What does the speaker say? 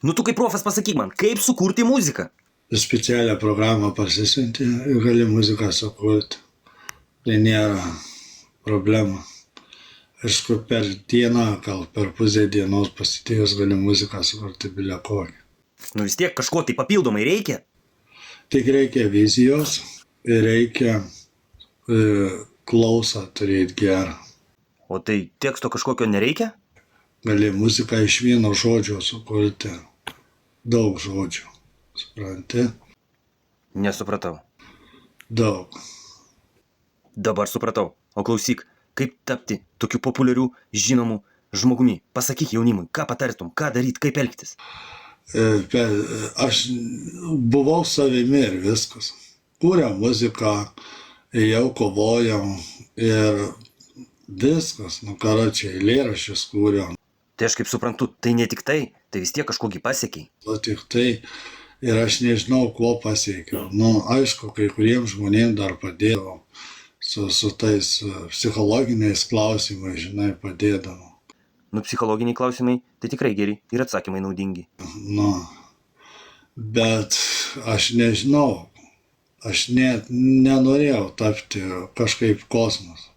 Nu tu kaip profas pasakyk man, kaip sukurti muziką? Specialią programą parsisiunti ir gali muziką sukurti. Tai nėra problema. Aišku, per dieną, gal per pusę dienos pasidėjus gali muziką sukurti bilia kokį. Nu vis tiek kažko tai papildomai reikia. Tik reikia vizijos ir reikia klausą turėti gerą. O tai teksto kažkokio nereikia? Gali muziką iš vieno žodžio sukurti. Daug žodžių. Supranti? Nesupratau. Daug. Dabar supratau. O klausyk, kaip tapti tokiu populiariu, žinomu žmogumi? Pasakyk jaunimui, ką patartum, ką daryti, kaip elgtis. Aš buvau savimi ir viskas. Kūrėm muziką, jau kovojam ir viskas. Nu, karačiai, eilėraščius kūrėm. Tai aš kaip suprantu, tai ne tik tai vis tiek kažkokį pasiekiai. O tik tai ir aš nežinau, kuo pasiekiau. Nu, aišku, kai kuriems žmonėms dar padėjau su tais psichologiniais klausimais, žinai, padėdavau. Nu, psichologiniai klausimai, tai tikrai geri ir atsakymai naudingi. Nu, bet aš nežinau, aš net nenorėjau tapti kažkaip kosmos.